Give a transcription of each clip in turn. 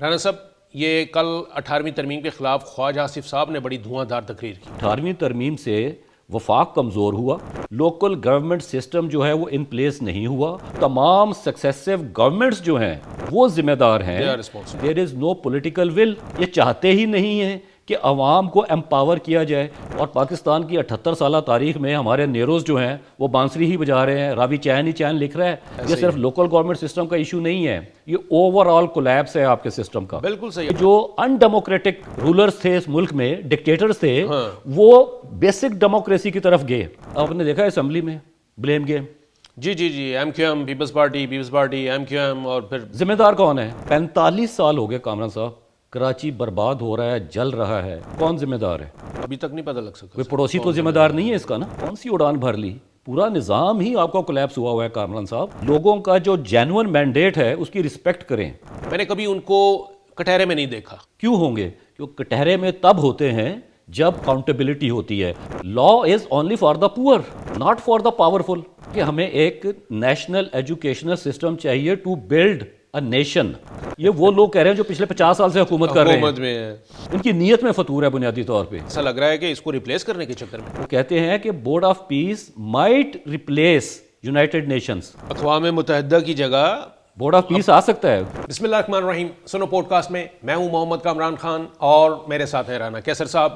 رانا صاحب، یہ کل 18ویں ترمیم کے خلاف خواجہ آصف صاحب نے بڑی دھواں دھار تقریر کی۔ 18ویں ترمیم سے وفاق کمزور ہوا، لوکل گورنمنٹ سسٹم جو ہے وہ ان پلیس نہیں ہوا، تمام سکسیسو گورنمنٹس جو ہیں وہ ذمہ دار ہیں۔ دیر از نو پولیٹیکل ول، یہ چاہتے ہی نہیں ہیں کہ عوام کو امپاور کیا جائے۔ اور پاکستان کی 78 سالہ تاریخ میں ہمارے نیروز جو ہیں وہ بانسری ہی بجا رہے ہیں، راوی چین ہی چین لکھ رہا ہے۔ یہ صرف لوکل گورنمنٹ سسٹم کا ایشو نہیں ہے، یہ اوور آل کولیپس ہے آپ کے سسٹم کا۔ بالکل صحیح۔ جو ان ڈیموکریٹک رولرز تھے اس ملک میں، ڈکٹیٹرز تھے، وہ بیسک ڈیموکریسی کی طرف گئے۔ آپ نے دیکھا اسمبلی میں بلیم گیم، جی جی جی، M Q M, Peoples Party, M Q M, اور پھر ذمہ دار کون ہے؟ 45 سال ہو گئے کامران صاحب، کراچی برباد ہو رہا ہے، جل رہا ہے، کون ذمہ دار ہے؟ ابھی تک نہیں پتہ لگ سکتا۔ کوئی پڑوسی تو ذمہ دار نہیں ہے اس کا نا؟ کون سی اڑان بھر لی؟ پورا نظام ہی آپ کا کولیپس ہوا ہے کامران صاحب۔ لوگوں کا جو جینوئن مینڈیٹ ہے اس کی رسپیکٹ کریں۔ میں نے کبھی ان کو کٹہرے میں نہیں دیکھا۔ کیوں ہوں گے؟ کیونکہ کٹہرے میں تب ہوتے ہیں جب اکاؤنٹیبلٹی ہوتی ہے۔ لا از اونلی فار دا پور، ناٹ فار دا پاورفل۔ کہ ہمیں ایک نیشنل ایجوکیشنل سسٹم چاہیے ٹو بلڈ اے نیشن۔ یہ وہ لوگ کہہ رہے ہیں جو پچھلے 50 سال سے حکومت کر رہے ہیں، ان کی نیت میں فتور ہے بنیادی طور پہ۔ ایسا لگ رہا ہے کہ اس کو ریپلیس کرنے کے چکر میں وہ کہتے ہیں کہ board of peace might replace United nations, اقوام متحدہ کی جگہ بورڈ آف پیس آ سکتا ہے۔ بسم اللہ الرحمن الرحیم۔ سنو پوڈ کاسٹ میں میں ہوں محمد کامران خان اور میرے ساتھ ہیں رانا کیسر صاحب۔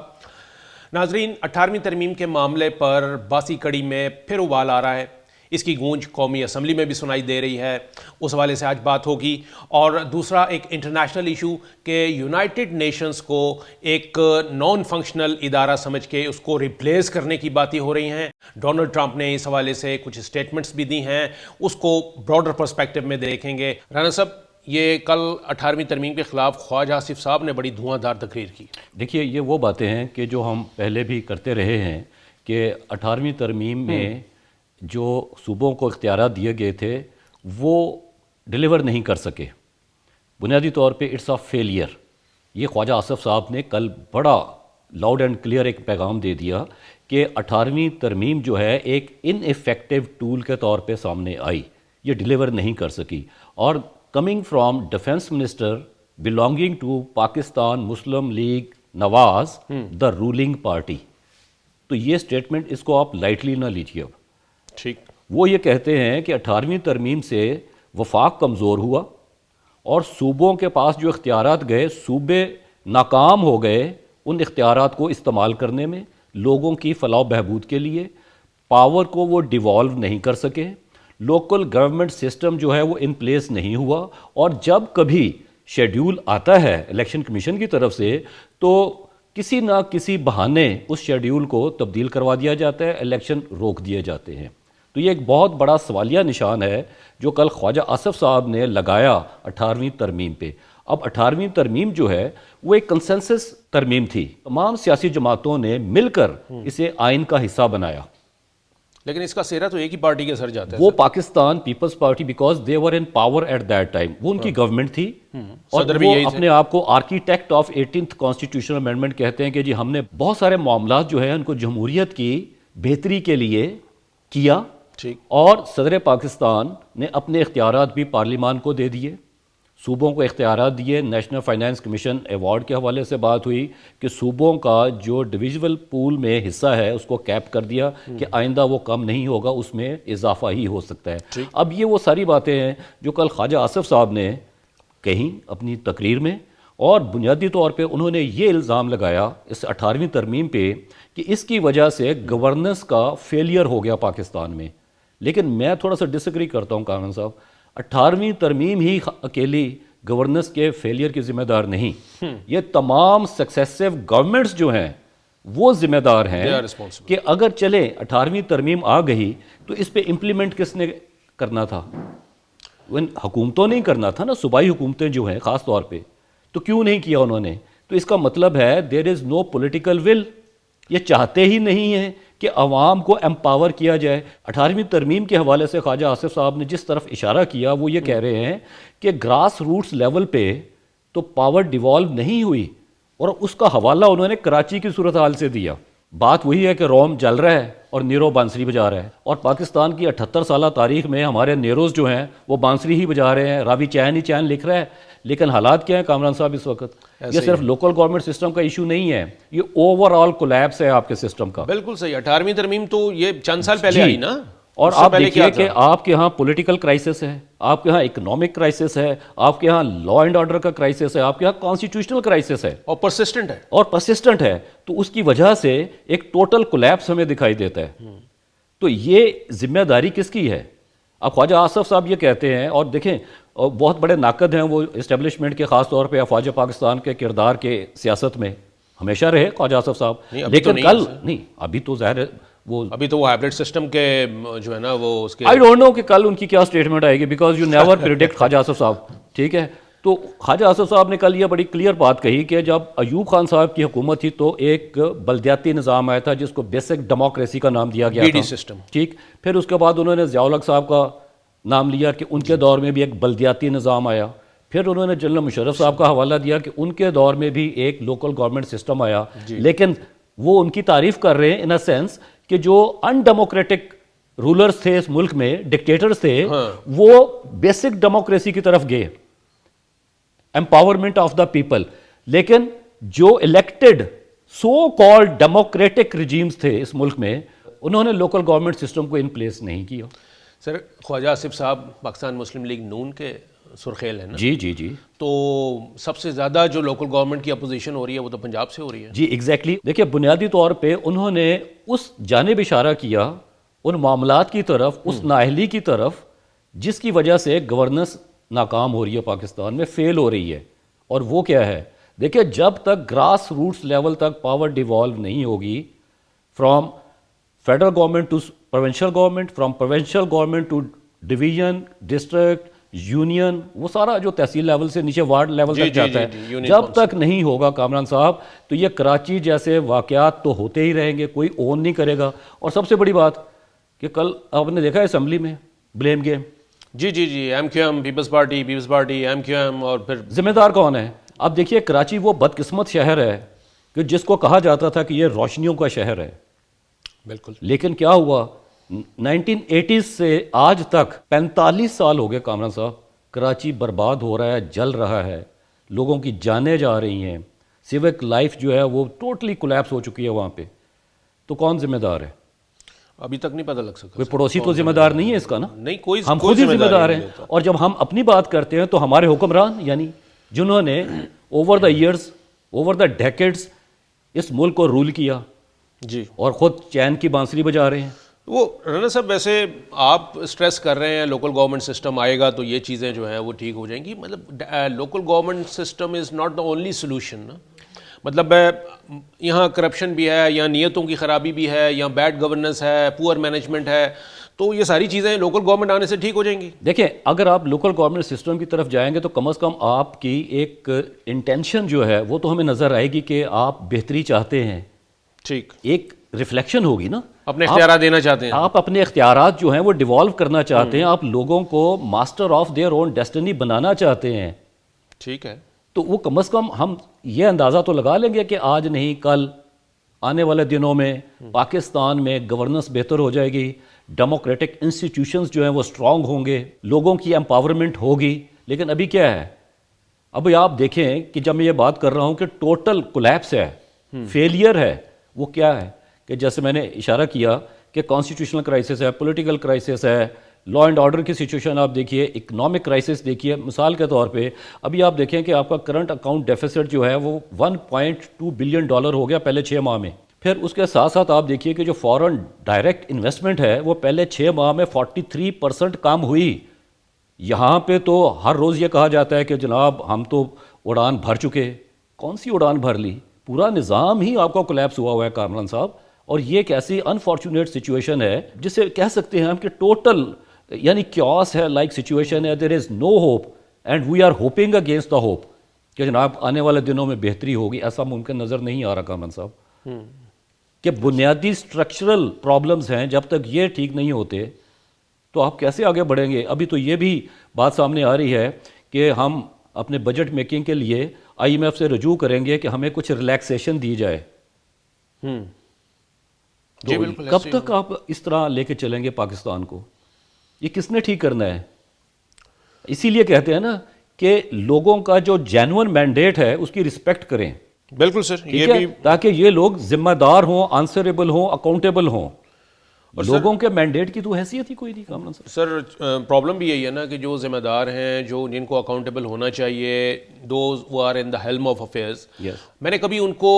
ناظرین، 18ویں ترمیم کے معاملے پر باسی کڑی میں پھر ابال آ رہا ہے۔ اس کی گونج قومی اسمبلی میں بھی سنائی دے رہی ہے، اس حوالے سے آج بات ہوگی۔ اور دوسرا ایک انٹرنیشنل ایشو کہ یونائٹڈ نیشنز کو ایک نان فنکشنل ادارہ سمجھ کے اس کو ریپلیس کرنے کی باتیں ہو رہی ہیں۔ ڈونلڈ ٹرمپ نے اس حوالے سے کچھ اسٹیٹمنٹس بھی دی ہیں، اس کو براڈر پرسپیکٹو میں دیکھیں گے۔ رانا صاحب، یہ کل 18ویں ترمیم کے خلاف خواجہ آصف صاحب نے بڑی دھواں دھار تقریر کی۔ دیکھیے، یہ وہ باتیں ہیں کہ جو ہم پہلے بھی کرتے رہے ہیں کہ 18ویں ترمیم میں جو صوبوں کو اختیارات دیے گئے تھے وہ ڈیلیور نہیں کر سکے۔ بنیادی طور پہ اٹس اے فیلئر۔ یہ خواجہ آصف صاحب نے کل بڑا لاؤڈ اینڈ کلیئر ایک پیغام دے دیا کہ 18ویں ترمیم جو ہے ایک ان ایفیکٹو ٹول کے طور پہ سامنے آئی، یہ ڈیلیور نہیں کر سکی۔ اور coming from defence minister belonging to Pakistan Muslim League Nawaz, the ruling party, تو یہ سٹیٹمنٹ اس کو آپ لائٹلی نہ لیجیے۔ اب ٹھیک، وہ یہ کہتے ہیں کہ 18ویں ترمیم سے وفاق کمزور ہوا اور صوبوں کے پاس جو اختیارات گئے، صوبے ناکام ہو گئے ان اختیارات کو استعمال کرنے میں، لوگوں کی فلاح و بہبود کے لیے۔ پاور کو وہ ڈیوالو نہیں کر سکے، لوکل گورنمنٹ سسٹم جو ہے وہ ان پلیس نہیں ہوا، اور جب کبھی شیڈیول آتا ہے الیکشن کمیشن کی طرف سے تو کسی نہ کسی بہانے اس شیڈیول کو تبدیل کروا دیا جاتا ہے، الیکشن روک دیے جاتے ہیں۔ تو یہ ایک بہت بڑا سوالیہ نشان ہے جو کل خواجہ آصف صاحب نے لگایا 18ویں ترمیم پہ۔ اب 18ویں ترمیم جو ہے وہ ایک کنسنسس ترمیم تھی، تمام سیاسی جماعتوں نے مل کر اسے آئین کا حصہ بنایا، لیکن اس کا سہرا تو ایک ہی پارٹی کے سر جاتا ہے۔ وہ Pakistan Peoples Party, because they were in power at that time, وہ ان کی گورنمنٹ تھی، اور وہ اپنے آپ کو architect of 18th constitutional amendment کہتے ہیں کہ جی ہم نے بہت سارے معاملات جو ہیں ان کو جمہوریت کی بہتری کے لیے کیا، اور صدر پاکستان نے اپنے اختیارات بھی پارلیمان کو دے دیے، صوبوں کو اختیارات دیے۔ نیشنل فائنانس کمیشن ایوارڈ کے حوالے سے بات ہوئی کہ صوبوں کا جو ڈویژول پول میں حصہ ہے اس کو کیپ کر دیا کہ آئندہ وہ کم نہیں ہوگا، اس میں اضافہ ہی ہو سکتا ہے۔ اب یہ وہ ساری باتیں ہیں جو کل خواجہ آصف صاحب نے کہیں اپنی تقریر میں، اور بنیادی طور پہ انہوں نے یہ الزام لگایا اس 18ویں ترمیم پہ کہ اس کی وجہ سے گورننس کا فیلئر ہو گیا پاکستان میں۔ لیکن میں تھوڑا سا ڈس ایگری کرتا ہوں کامران صاحب، 18ویں ترمیم ہی اکیلی گورننس کے فیلئر کی ذمہ دار نہیں، یہ تمام سکسیسو گورنمنٹس جو ہیں وہ ذمہ دار ہیں کہ اگر چلے 18ویں ترمیم آ گئی تو اس پہ امپلیمنٹ کس نے کرنا تھا؟ حکومتوں نے ہی کرنا تھا نا، صوبائی حکومتیں جو ہیں خاص طور پہ، تو کیوں نہیں کیا انہوں نے؟ تو اس کا مطلب ہے there is know political will, یہ چاہتے ہی نہیں ہیں کہ عوام کو امپاور کیا جائے۔ 18ویں ترمیم کے حوالے سے خواجہ آصف صاحب نے جس طرف اشارہ کیا وہ یہ کہہ رہے ہیں کہ گراس روٹس لیول پہ تو پاور ڈیوالو نہیں ہوئی، اور اس کا حوالہ انہوں نے کراچی کی صورتحال سے دیا۔ بات وہی ہے کہ روم جل رہا ہے اور نیرو بانسری بجا رہا ہے، اور پاکستان کی 78 سالہ تاریخ میں ہمارے نیروز جو ہیں وہ بانسری ہی بجا رہے ہیں، راوی چین ہی چین لکھ رہا ہے، لیکن حالات کیا ہیں کامران صاحب اس وقت؟ یہ صرف لوکل گورنمنٹ سسٹم کا ایشو نہیں ہے، یہ اوور آل کولیپس ہے آپ کے سسٹم کا. بالکل صحیح. 18ویں ترمیم تو یہ چند سال پہلے آئی نا. اور آپ دیکھیے کہ آپ کے ہاں پولیٹیکل کرائسس ہے، آپ کے ہاں اکنامک کرائسس ہے، آپ کے ہاں لا اینڈ آرڈر کا کرائسس ہے، آپ کے ہاں کانسٹیٹیوشنل کرائسس ہے، اور پرسسٹنٹ ہے. تو اس کی وجہ سے ایک ٹوٹل کولیپس ہمیں دکھائی دیتا ہے. تو یہ ذمہ داری کس کی ہے؟ اب خواجہ آصف صاحب یہ کہتے ہیں، اور دیکھیں بہت بڑے ناقد ہیں وہ اسٹیبلشمنٹ کے، خاص طور پہ افواج پاکستان کے کردار کے سیاست میں ہمیشہ رہے خواجہ آصف صاحب، لیکن کل نہیں، ابھی تو ظاہر ہے ابھی تو وہ ہائبرڈ سسٹم کے جو ہے نا وہ اس کے آئی ڈونٹ نو کہ کل ان کی کیا اسٹیٹمنٹ آئے گی، بیکاز یو نیور پریڈکٹ خواجہ آصف صاحب. ٹھیک ہے، تو خواجہ آصف صاحب نے کل یہ بڑی کلیئر بات کہی کہ جب ایوب خان صاحب کی حکومت تھی تو ایک بلدیاتی نظام آیا تھا جس کو بیسک ڈیموکریسی کا نام دیا گیا تھا، سسٹم. ٹھیک. پھر اس کے بعد انہوں نے ضیاء الحق صاحب کا نام لیا کہ ان کے دور میں بھی ایک بلدیاتی نظام آیا. پھر انہوں نے جنرل مشرف صاحب کا حوالہ دیا کہ ان کے دور میں بھی ایک لوکل گورنمنٹ سسٹم آیا. لیکن وہ ان کی تعریف کر رہے ہیں ان اے سینس کہ جو ان ڈیموکریٹک رولرز تھے اس ملک میں، ڈکٹیٹرز تھے، وہ بیسک ڈیموکریسی کی طرف گئے، امپاورمنٹ آف دا پیپل. لیکن جو elected so called democratic regimes تھے اس ملک میں، انہوں نے لوکل گورنمنٹ سسٹم کو ان پلیس نہیں کیا. سر خواجہ آصف صاحب پاکستان مسلم لیگ نون کے سرخیل ہیں نا؟ جی. تو سب سے زیادہ جو لوکل گورنمنٹ کی اپوزیشن ہو رہی ہے وہ تو پنجاب سے ہو رہی ہے. جی ایگزیکٹلی. دیکھیے بنیادی طور پہ انہوں نے اس جانب اشارہ کیا، ان معاملات کی طرف، اس نااہلی کی طرف جس کی وجہ سے گورننس ناکام ہو رہی ہے پاکستان میں، فیل ہو رہی ہے. اور وہ کیا ہے؟ دیکھیے جب تک گراس روٹس لیول تک پاور ڈیوالو نہیں ہوگی، from federal government to provincial government, from provincial government to division, district, union, وہ سارا جو تحصیل لیول سے نیچے وارڈ لیول تک جاتا ہے، جب تک نہیں ہوگا کامران صاحب تو یہ کراچی جیسے واقعات تو ہوتے ہی رہیں گے، کوئی اون نہیں کرے گا. اور سب سے بڑی بات کہ کل آپ نے دیکھا اسمبلی میں بلیم گیم. جی M Q M, Peoples Party, M Q M, اور پھر ذمہ دار کون ہے؟ اب دیکھیے کراچی وہ بدقسمت شہر ہے کہ جس کو کہا جاتا تھا کہ یہ روشنیوں کا شہر ہے. بالکل. لیکن کیا ہوا؟ 1980 سے آج تک 45 سال ہو گئے کامران صاحب، کراچی برباد ہو رہا ہے، جل رہا ہے، لوگوں کی جانیں جا رہی ہیں، سیوک لائف جو ہے وہ ٹوٹلی کولیپس ہو چکی ہے وہاں پہ. تو کون ذمہ دار ہے؟ ابھی تک نہیں پتہ لگ سکا. کوئی پڑوسی تو ذمہ دار نہیں ہے اس کا نا. نہیں، کوئی ہم خود ہی ذمہ دار ہیں. اور جب ہم اپنی بات کرتے ہیں تو ہمارے حکمران یعنی جنہوں نے over the years, over the decades اس ملک کو رول کیا، جی، اور خود چین کی بانسری بجا رہے ہیں. وہ رانا صاحب ویسے آپ اسٹریس کر رہے ہیں لوکل گورنمنٹ سسٹم آئے گا تو یہ چیزیں جو ہیں وہ ٹھیک ہو جائیں گی. مطلب local government system is not the only solution نا. مطلب یہاں کرپشن بھی ہے، یہاں نیتوں کی خرابی بھی ہے، یہاں بیڈ گورننس ہے، پور مینجمنٹ ہے، تو یہ ساری چیزیں لوکل گورنمنٹ آنے سے ٹھیک ہو جائیں گی. دیکھیں اگر آپ لوکل گورنمنٹ سسٹم کی طرف جائیں گے تو کم از کم آپ کی ایک انٹینشن جو ہے وہ تو ہمیں نظر آئے گی کہ آپ بہتری چاہتے ہیں. ٹھیک. ایک ریفلیکشن ہوگی نا، اپنے اختیارات دینا چاہتے ہیں، آپ اپنے اختیارات جو ہیں وہ ڈیوالو کرنا چاہتے ہیں، آپ لوگوں کو master of their own destiny بنانا چاہتے ہیں. ٹھیک ہے. تو وہ کم از کم ہم یہ اندازہ تو لگا لیں گے کہ آج نہیں کل آنے والے دنوں میں پاکستان میں گورننس بہتر ہو جائے گی، ڈیموکریٹک انسٹیٹیوشنز جو ہیں وہ اسٹرانگ ہوں گے، لوگوں کی امپاورمنٹ ہوگی. لیکن ابھی کیا ہے؟ ابھی آپ دیکھیں کہ جب میں یہ بات کر رہا ہوں کہ ٹوٹل کولیپس ہے، فیلئر ہے، وہ کیا ہے؟ کہ جیسے میں نے اشارہ کیا کہ کانسٹیٹیوشنل کرائسس ہے، پولیٹیکل کرائسس ہے، لا اینڈ آرڈر کی سچویشن آپ دیکھیے، اکنامک کرائسس دیکھیے. مثال کے طور پہ ابھی آپ دیکھیں کہ آپ کا کرنٹ اکاؤنٹ ڈیفیسٹ جو ہے وہ $1.2 بلین ہو گیا پہلے 6 ماہ میں. پھر اس کے ساتھ ساتھ آپ دیکھیے کہ جو فورن ڈائریکٹ انویسٹمنٹ ہے وہ پہلے 6 ماہ میں 43% کم ہوئی. یہاں پہ تو ہر روز یہ کہا جاتا ہے کہ جناب ہم تو اڑان بھر چکے. کون سی اڑان بھر لی؟ پورا نظام ہی آپ کا کولیپس ہوا ہے کامران صاحب. اور یہ ایک ایسی انفارچونیٹ سچویشن ہے جسے کہہ سکتے ہیں ہم کہ ٹوٹل یعنی کیوس ہے، لائک سچویشن ہے. There is no hope and we are hoping against the hope کہ جناب آنے والے دنوں میں بہتری ہوگی. ایسا ممکن نظر نہیں آ رہا کامران صاحب کہ بنیادی اسٹرکچرل پرابلمز ہیں، جب تک یہ ٹھیک نہیں ہوتے تو آپ کیسے آگے بڑھیں گے. ابھی تو یہ بھی بات سامنے آ رہی ہے کہ ہم اپنے بجٹ میکنگ کے لیے IMF سے رجوع کریں گے کہ ہمیں کچھ ریلیکسیشن دی جائے. کب تک آپ اس طرح لے کے چلیں گے پاکستان کو؟ یہ کس نے ٹھیک کرنا ہے؟ اسی لیے کہتے ہیں نا کہ لوگوں کا جو جینون مینڈیٹ ہے اس کی رسپیکٹ کریں. بالکل سر, یہ بھی تاکہ یہ لوگ ذمہ دار ہوں, آنسریبل ہوں, اکاؤنٹیبل ہوں. لوگوں کے مینڈیٹ کی تو حیثیت ہی کوئی نہیں. کامران صاحب سر پرابلم بھی یہی ہے نا کہ جو ذمہ دار ہیں, جو جن کو اکاؤنٹیبل ہونا چاہیے, those who are in the helm of affairs, میں نے کبھی ان کو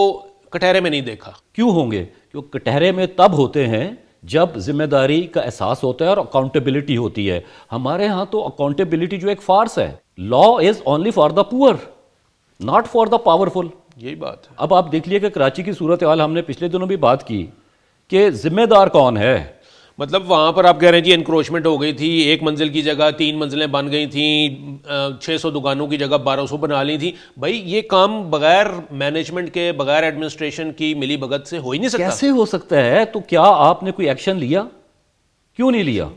کٹہرے میں نہیں دیکھا. کیوں ہوں گے؟ کیونکہ کٹہرے میں تب ہوتے ہیں جب ذمہ داری کا احساس ہوتا ہے اور اکاؤنٹیبلٹی ہوتی ہے. ہمارے ہاں تو اکاؤنٹیبلٹی جو ایک فارس ہے. لا از اونلی فار دا پور, ناٹ فار دا پاورفل. یہی بات ہے. اب آپ دیکھ لیے کہ کراچی کی صورتحال ہم نے پچھلے دنوں بھی بات کی کہ ذمہ دار کون ہے. مطلب وہاں پر آپ کہہ رہے ہیں جی انکروچمنٹ ہو گئی تھی, 1 منزل کی جگہ 3 منزلیں بن گئی تھیں, 600 دکانوں کی جگہ 1200 بنا لی تھی. بھائی یہ کام بغیر مینجمنٹ کے, بغیر ایڈمنسٹریشن کی ملی بھگت سے ہو ہی نہیں سکتا. کیسے ہو سکتا ہے؟ تو کیا آپ نے کوئی ایکشن لیا؟ کیوں نہیں لیا؟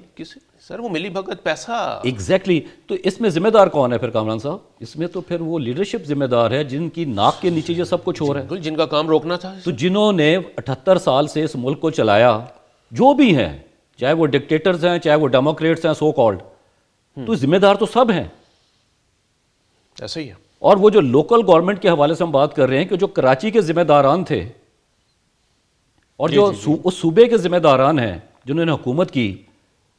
سر وہ ملی بھگت پیسہ. ایگزیکٹلی. تو اس میں ذمہ دار کون ہے پھر کامران صاحب؟ اس میں تو پھر وہ لیڈرشپ ذمہ دار ہے جن کی ناک کے نیچے یہ سب کچھ ہو رہا ہے, جن کا کام روکنا تھا. تو جنہوں نے 78 سال سے اس ملک کو چلایا, جو بھی ہیں, چاہے وہ ڈکٹیٹرز ہیں چاہے وہ ڈیموکریٹس ہیں سو کالڈ, تو ذمہ دار تو سب ہیں. ایسا ہی ہے. اور وہ جو لوکل گورنمنٹ کے حوالے سے ہم بات کر رہے ہیں کہ جو کراچی کے ذمہ داران تھے اور جو اس صوبے کے ذمہ داران ہیں جنہوں نے حکومت کی,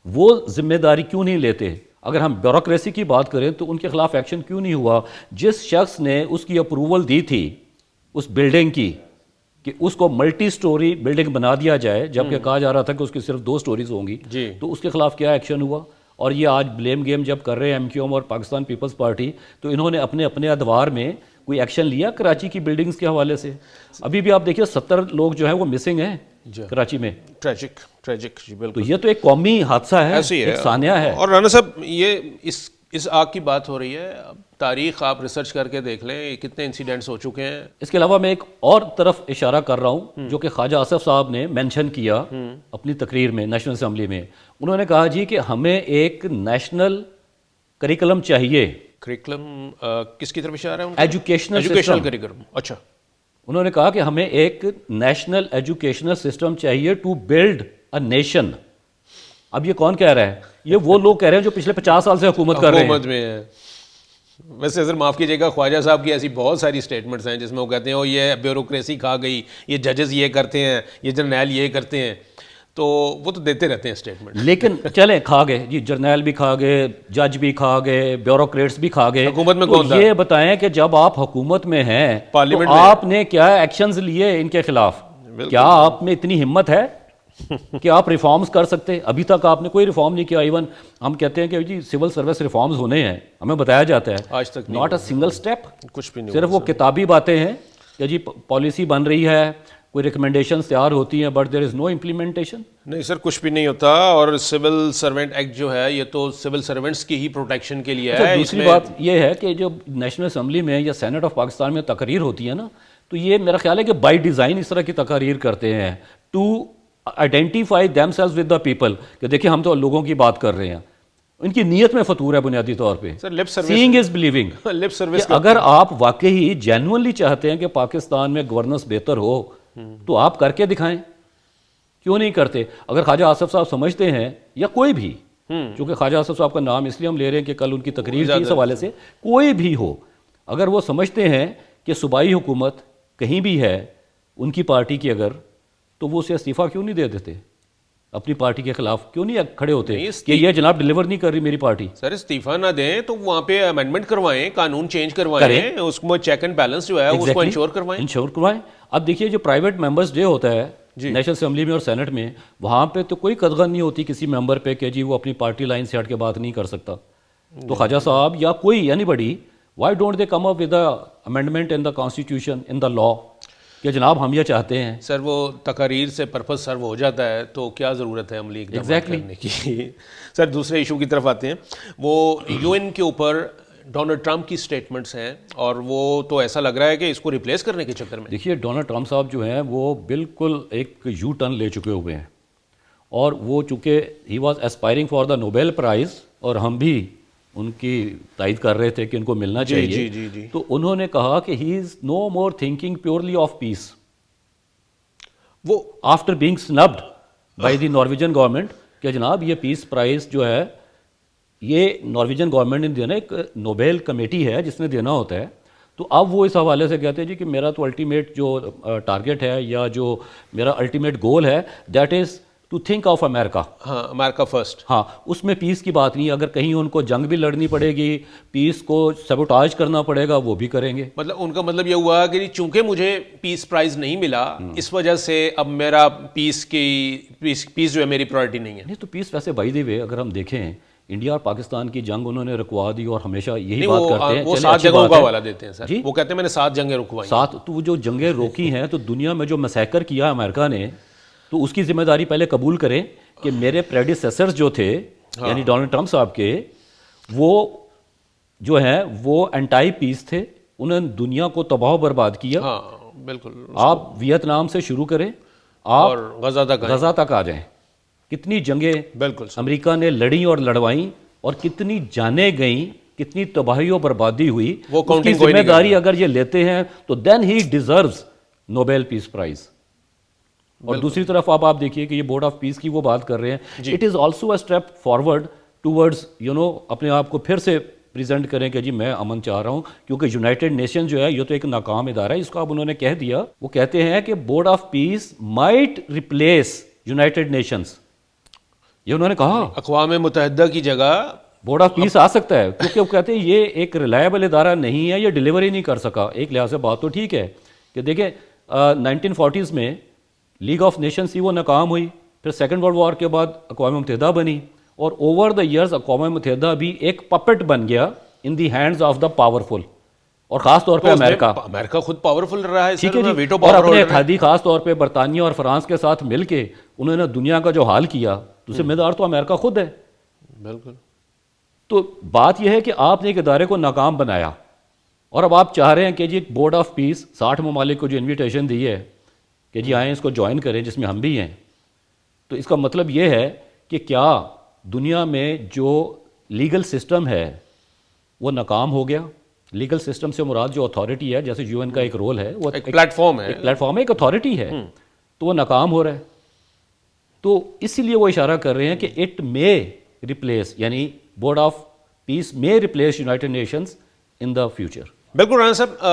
وہ ذمہ داری کیوں نہیں لیتے؟ اگر ہم بیوروکریسی کی بات کریں تو ان کے خلاف ایکشن کیوں نہیں ہوا؟ جس شخص نے اس کی اپروول دی تھی اس بلڈنگ کی کہ اس کو ملٹی سٹوری بلڈنگ بنا دیا جائے, جبکہ کہا جا رہا تھا کہ اس کی صرف 2 سٹوریز ہوں گی, تو اس کے خلاف کیا ایکشن ہوا؟ اور یہ آج بلیم گیم جب کر رہے ہیں ایم کیو ایم اور پاکستان پیپلز پارٹی, تو انہوں نے اپنے ادوار میں کوئی ایکشن لیا کراچی کی بلڈنگز کے حوالے سے؟ ابھی بھی آپ دیکھیے 70 لوگ جو ہیں وہ مسنگ ہیں کراچی میں. ٹریجک جی بالکل. تو یہ تو ایک قومی حادثہ ہے, ایک سانحہ ہے. اور رانا صاحب یہ اس آگ کی بات ہو رہی ہے, تاریخ آپ ریسرچ کر کے دیکھ لیں کتنے انسیڈنٹس ہو چکے ہیں. اس کے علاوہ میں ایک اور طرف اشارہ کر رہا ہوں جو کہ خواجہ آصف صاحب نے مینشن کیا اپنی تقریر میں نیشنل اسمبلی میں. انہوں نے کہا جی کہ ہمیں ایک نیشنل کریکلم چاہیے. کریکلم کس کی طرف اشارہ ہے؟ Educational curriculum. اچھا. انہوں نے کہا کہ ہمیں ایک نیشنل ایجوکیشنل سسٹم چاہیے ٹو بلڈ اے نیشن. اب یہ کون کہہ رہا ہے؟ یہ وہ لوگ کہہ رہے ہیں جو پچھلے 50 سال سے حکومت کر رہے ہیں. حکومت میں ہے. ویسے سر معاف کیجیے گا, خواجہ صاحب کی ایسی بہت ساری سٹیٹمنٹس ہیں جس میں وہ کہتے ہیں یہ بیوروکریسی کھا گئی, یہ ججز یہ کرتے ہیں, یہ جرنیل یہ کرتے ہیں, تو وہ تو دیتے رہتے ہیں سٹیٹمنٹ. لیکن چلیں کھا گئے جی, جرنیل بھی کھا گئے, جج بھی کھا گئے, بیوروکریٹس بھی کھا گئے. حکومت میں کون تھا؟ یہ بتائیں کہ جب آپ حکومت میں ہیں تو آپ نے کیا ایکشنز لیے ان کے خلاف؟ کیا آپ میں اتنی ہمت ہے کہ آپ ریفارمز کر سکتے؟ ابھی تک آپ نے کوئی ریفارم نہیں کیا. ایون ہم کہتے ہیں کہ جی سول سروس ریفارمز ہونے ہیں, ہمیں بتایا جاتا ہے آج تک ناٹ اے سنگل سٹیپ, کچھ بھی نہیں. صرف وہ کتابی باتیں ہیں کہ جی پالیسی بن رہی ہے, کوئی ریکمنڈیشنز تیار ہوتی ہیں, but there is know implementation. نہیں سر کچھ بھی نہیں ہوتا. اور سول سرونٹ ایکٹ جو ہے یہ تو سول سرونٹس کی ہی پروٹیکشن کے لیے ہے. دوسری بات یہ ہے کہ جو نیشنل اسمبلی میں یا سینٹ آف پاکستان میں تقریر ہوتی ہے نا, تو یہ میرا خیال ہے کہ بائی ڈیزائن اس طرح کی تقاریر کرتے ہیں to identify themselves with the people, کہ دیکھیں ہم تو لوگوں کی بات کر رہے ہیں. ان کی نیت میں فطور ہے بنیادی طور پہ. Seeing is believing. اگر آپ واقعی جینوئنلی چاہتے ہیں کہ پاکستان میں گورننس بہتر ہو تو آپ کر کے دکھائیں. کیوں نہیں کرتے؟ اگر خواجہ آصف صاحب سمجھتے ہیں یا کوئی بھی, چونکہ خواجہ آصف صاحب کا نام اس لیے ہم لے رہے ہیں کہ کل ان کی تقریر کی اس حوالے سے, کوئی بھی ہو, اگر وہ سمجھتے ہیں کہ صوبائی حکومت کہیں بھی ہے ان کی پارٹی کی اگر, تو وہ اسے استعفیٰ کیوں نہیں دے دیتے؟ اپنی پارٹی کے خلاف کیوں نہیں کھڑے ہوتے کہ یہ جناب ڈیلیور نہیں کر رہی میری پارٹی؟ سر استعفیٰ نہ دیں تو وہاں پہ امینڈمنٹ کروائیں, قانون چینج کروائیں, اس کو چیک اینڈ بیلنس جو ہے اس کو انشور کروائیں. اب دیکھیے جو پرائیوٹ ممبرز ڈے ہوتا ہے نیشنل اسمبلی میں اور سینٹ میں, وہاں پہ تو کوئی قدغن نہیں ہوتی کسی ممبر پہ کہ جی وہ اپنی پارٹی لائن سے ہٹ کے بات نہیں کر سکتا. تو خواجہ صاحب یا کوئی anybody, why don't they come up with a amendment in the constitution, in the law, کہ جناب ہم یہ چاہتے ہیں. سر وہ تقاریر سے پرپز سرو ہو جاتا ہے تو کیا ضرورت ہے عملی اقدامات کرنے کی. سر دوسرے ایشو کی طرف آتے ہیں. وہ یو این کے اوپر ڈونلڈ ٹرمپ کی سٹیٹمنٹس ہیں, اور وہ تو ایسا لگ رہا ہے کہ اس کو ریپلیس کرنے کے چکر میں. دیکھیے ڈونلڈ ٹرمپ صاحب جو ہیں وہ بالکل ایک یو ٹرن لے چکے ہوئے ہیں, اور وہ چونکہ he was aspiring for the Nobel prize, اور ہم بھی ان کی تائید کر رہے تھے کہ ان کو ملنا چاہیے. تو انہوں نے کہا کہ he is no more thinking purely of peace. وہ after being snubbed by the Norwegian government کہ جناب یہ پیس پرائز جو ہے یہ نارویجن گورنمنٹ نے دینا ایک نوبیل کمیٹی ہے جس نے دینا ہوتا ہے. تو اب وہ اس حوالے سے کہتے ہیں جی کہ میرا تو الٹیمیٹ جو ٹارگیٹ ہے یا جو میرا الٹیمیٹ گول ہے that is to think of America. ہاں امریکہ فرسٹ. ہاں اس میں پیس کی بات نہیں ہے. اگر کہیں ان کو جنگ بھی لڑنی پڑے گی, پیس کو سیبوٹاج کرنا پڑے گا, وہ بھی کریں گے. مطلب ان کا مطلب یہ ہوا کہ چونکہ مجھے پیس پرائز نہیں ملا اس وجہ سے اب میرا پیس جو ہے میری پرائرٹی نہیں ہے. نہیں تو پیس ویسے بائی دی وے اگر ہم دیکھیں انڈیا اور پاکستان کی جنگ انہوں نے رکوا دی اور ہمیشہ یہی بات کرتے ہیں. وہ 7 جگہوں کا حوالہ دیتے ہیں سر. جی وہ کہتے ہیں میں نے 7 جنگیں رکوائی. 7 تو جو جنگیں روکی ہیں تو دنیا میں جو مسیکر کیا امریکہ نے تو اس کی ذمہ داری پہلے قبول کریں کہ میرے پریڈیسیسرز جو تھے یعنی ڈونلڈ ٹرمپ صاحب کے, وہ جو ہیں وہ اینٹائی پیس تھے. انہوں نے دنیا کو تباہ و برباد کیا. ہاں بالکل. آپ ویتنام سے شروع کریں, آپ اور غزہ تک آ جائیں. کتنی جنگیں بالکل امریکہ نے لڑیں اور لڑوائیں اور کتنی جانیں گئیں, کتنی تباہی و بربادی ہوئی. اس کی ذمہ داری اگر یہ لیتے ہیں تو then he deserves Nobel peace prize. اور دوسری طرف آپ دیکھیے کہ یہ بورڈ آف پیس کی وہ بات کر رہے ہیں. It is also a step forward towards اپنے آپ کو پھر سے پریزنٹ کریں کہ جی میں امن چاہ رہا ہوں, کیونکہ یونائٹڈ نیشن جو ہے یہ تو ایک ناکام ادارہ ہے. اس کو اب انہوں نے کہہ دیا, وہ کہتے ہیں کہ board of peace might replace United nations. یہ انہوں نے کہا اقوام متحدہ کی جگہ بورڈ آف پیس آ سکتا ہے, کیونکہ وہ کہتے ہیں یہ ایک ریلائبل ادارہ نہیں ہے, یہ ڈیلیوری نہیں کر سکا. ایک لحاظ سے بات تو ٹھیک ہے کہ دیکھیں 1940s میں لیگ آف نیشنز تھی وہ ناکام ہوئی, پھر سیکنڈ ورلڈ وار کے بعد اقوام متحدہ بنی, اور اوور دا ایئرز اقوام متحدہ بھی ایک پپٹ بن گیا in the hands of the powerful, اور خاص طور پہ امریکہ خود پاورفل رہا ہے ٹھیک ہے جی, اور اپنے اتحادی خاص طور پہ برطانیہ اور فرانس کے ساتھ مل کے انہوں نے دنیا کا جو حال کیا تو ذمہ دار تو امریکہ خود ہے. بالکل. تو بات یہ ہے کہ آپ نے ایک ادارے کو ناکام بنایا اور اب آپ چاہ رہے ہیں کہ جی بورڈ آف پیس 60 ممالک کو جو انویٹیشن دی ہے کہ جی آئیں اس کو جوائن کریں جس میں ہم بھی ہیں. تو اس کا مطلب یہ ہے کہ کیا دنیا میں جو لیگل سسٹم ہے وہ ناکام ہو گیا؟ لیگل سسٹم سے مراد جو اتھارٹی ہے, جیسے یو این کا ایک رول ہے, وہ ایک پلیٹ فارم ہے, ایک اتھارٹی ہے, تو وہ ناکام ہو رہا ہے. تو اسی لیے وہ اشارہ کر رہے ہیں کہ اٹ مے ریپلیس, یعنی board of peace may replace United nations in the future. بالکل رانا صاحب,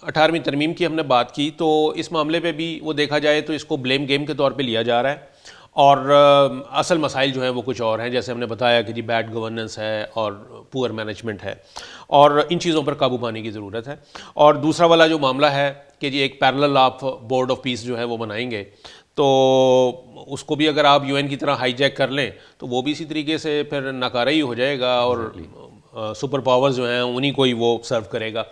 18ویں ترمیم کی ہم نے بات کی تو اس معاملے پہ بھی وہ دیکھا جائے تو اس کو بلیم گیم کے طور پہ لیا جا رہا ہے, اور اصل مسائل جو ہیں وہ کچھ اور ہیں. جیسے ہم نے بتایا کہ جی بیڈ گورننس ہے اور پور مینجمنٹ ہے, اور ان چیزوں پر قابو پانے کی ضرورت ہے. اور دوسرا والا جو معاملہ ہے کہ جی ایک پیرلل آپ بورڈ آف پیس جو ہے وہ بنائیں گے, تو اس کو بھی اگر آپ یو این کی طرح ہائی جیک کر لیں تو وہ بھی اسی طریقے سے پھر ناکارہ ہی ہو جائے گا, اور سپر پاورز جو ہیں انہیں کو ہی وہ سرو کرے گا.